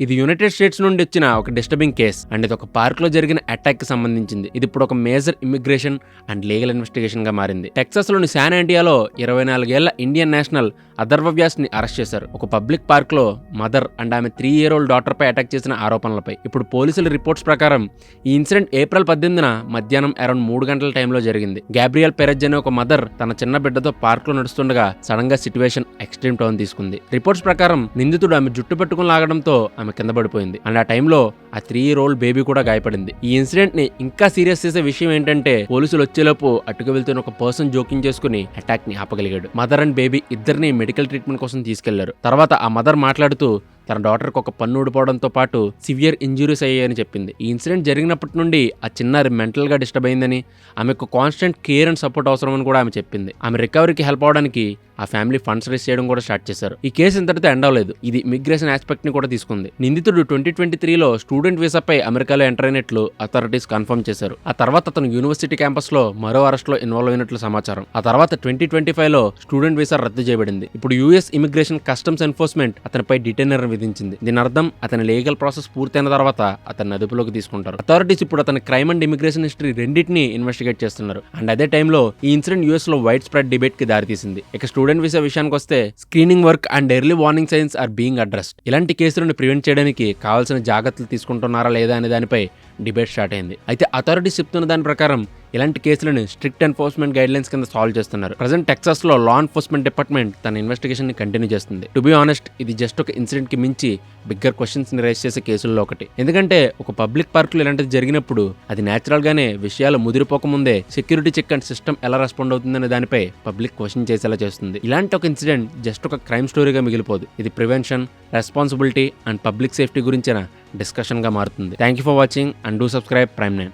ఇది United states నుండి వచ్చిన ఒక డిస్టర్బింగ్ కేస్ అండ్ ఇది ఒక పార్క్ లో జరిగిన అటాక్ కి సంబంధించింది. ఇది ఇప్పుడు ఒక major immigration and legal investigation గా మారింది. టెక్సాస్ లోని శాన్ ఆంటియాలో 24 ఏళ్ల ఇండియన్ నేషనల్ అథర్వ వ్యాస్ ని అరెస్ట్ చేశారు. ఒక పబ్లిక్ పార్క్ లో మదర్ అండ్ ఆమె 3-year-old డాటర్ పై అటాక్ చేసిన ఆరోపణలపై. ఇప్పుడు పోలీసుల రిపోర్ట్స్ ప్రకారం ఈ ఇన్సిడెంట్ ఏప్రిల్ 18న మధ్యాహ్నం అరౌండ్ 3 గంటల టైంలో జరిగింది. గ్యాబ్రియల్ పెరెజ్ అనే ఒక మదర్ తన చిన్న బిడ్డతో పార్క్ లో నడుస్తుండగా సడన్ గా సిచ్యువేషన్ ఎక్స్ట్రీమ్ టర్న్ తీసుకుంది. రిపోర్ట్స్ ప్రకారం నిందితుడు ఆమె జుట్టు పట్టుకుని లాగడంతో ఆమె కింద పడిపోయింది అండ్ ఆ టైంలో ఆ 3-year-old బేబీ కూడా గాయపడింది. ఈ ఇన్సిడెంట్ ని ఇంకా సీరియస్ చేసే విషయం ఏంటంటే పోలీసులు వచ్చేలోపు అటుకు వెళ్తున్న ఒక పర్సన్ జోక్యం చేసుకుని అటాక్ ని ఆపగలిగాడు. మదర్ అండ్ బేబీ ఇద్దరిని మెడికల్ ట్రీట్మెంట్ కోసం తీసుకెళ్లారు. తర్వాత ఆ మదర్ మాట్లాడుతూ తన డాటర్కి ఒక పన్ను ఊడిపోవడంతో పాటు సివియర్ ఇంజురీస్ అయ్యాయని చెప్పింది. ఈ ఇన్సిడెంట్ జరిగినప్పటి నుండి ఆ చిన్నారి మెంటల్ గా డిస్టర్బ్ అయిందని, ఆమెకు కాన్స్టెంట్ కేర్ అండ్ సపోర్ట్ అవసరమని కూడా ఆమె చెప్పింది. ఆమె రికవరీకి హెల్ప్ అవడానికి ఆ ఫ్యామిలీ ఫండ్స్ రేస్ చేయడం కూడా స్టార్ట్ చేశారు. ఈ కేసు ఇంతటితో ఎండ్ అవ్వలేదు. ఇది ఇమిగ్రేషన్ ఆస్పెక్ట్ ని కూడా తీసుకుంది. నిందితుడు 2023లో స్టూడెంట్ వీసాపై అమెరికాలో ఎంటర్ అయినట్లు అథారిటీస్ కన్ఫర్మ్ చేశారు. ఆ తర్వాత అతను యూనివర్సిటీ క్యాంపస్ లో మరో అరెస్ట్ లో ఇన్వాల్వ్ అయినట్లు సమాచారం. ఆ తర్వాత 2025లో స్టూడెంట్ వీసా రద్దు చేయబడింది. ఇప్పుడు యూఎస్ ఇమిగ్రేషన్ కస్టమ్స్ ఎన్ఫోర్స్మెంట్ అతనిపై డిటైనర్ విధించింది. దీని అర్థం అతని లీగల్ ప్రాసెస్ పూర్తయిన తర్వాత అతన్ని అదుపులోకి తీసుకుంటారు. అథారిటీస్ ఇప్పుడు అతని క్రైమ్ అండ్ ఇమిగ్రేషన్ హిస్టరీ రెండింటిని ఇన్వెస్టిగేట్ చేస్తున్నారు. అండ్ అదే టైంలో ఈ ఇన్సిడెంట్ యూఎస్ లో వైడ్ స్ప్రెడ్ డిబేట్ కి దారితీసింది. ఇక స్టూడెంట్ వీసా విషయానికి వస్తే screening work and early warning signs are being addressed. ఇలాంటి కేసులను ప్రివెంట్ చేయడానికి కావాల్సిన జాగ్రత్తలు తీసుకుంటున్నారా లేదా అనే దానిపై డిబేట్ స్టార్ట్ అయింది. అయితే అథారిటీస్ చెప్తున్న దాని ప్రకారం ఇలాంటి కేసులను స్ట్రిక్ట్ ఎన్ఫోర్స్మెంట్ గైడ్ లైన్స్ కింద సాల్వ్ చేస్తున్నారు. ప్రజెంట్ టెక్సాస్ లో లా ఎన్ఫోర్స్మెంట్ డిపార్ట్మెంట్ తన ఇన్వెస్టిగేషన్ ని కంటిన్యూ చేస్తుంది. టు బి ఆనెస్ట్, ఇది జస్ట్ ఒక ఇన్సిడెంట్ కి మించి బిగ్గర్ క్వశ్చన్స్ ని రైజ్ చేసే కేసుల్లో ఒకటి. ఎందుకంటే ఒక పబ్లిక్ పార్క్ లో ఇలాంటిది జరిగినప్పుడు అది నేచురల్ గానే విషయాలు ముదిరిపోకముందే సెక్యూరిటీ చెక్ అండ్ సిస్టమ్ ఎలా రెస్పాండ్ అవుతుందనే దానిపై పబ్లిక్ క్వశ్చన్ చేసేలా చేస్తుంది. ఇలాంటి ఒక ఇన్సిడెంట్ జస్ట్ ఒక క్రైమ్ స్టోరీగా మిగిలిపోదు. ఇది prevention, responsibility and public safety గురించిన డిస్కషన్ గా మారుతుంది. Thank you for watching and do subscribe prime 9.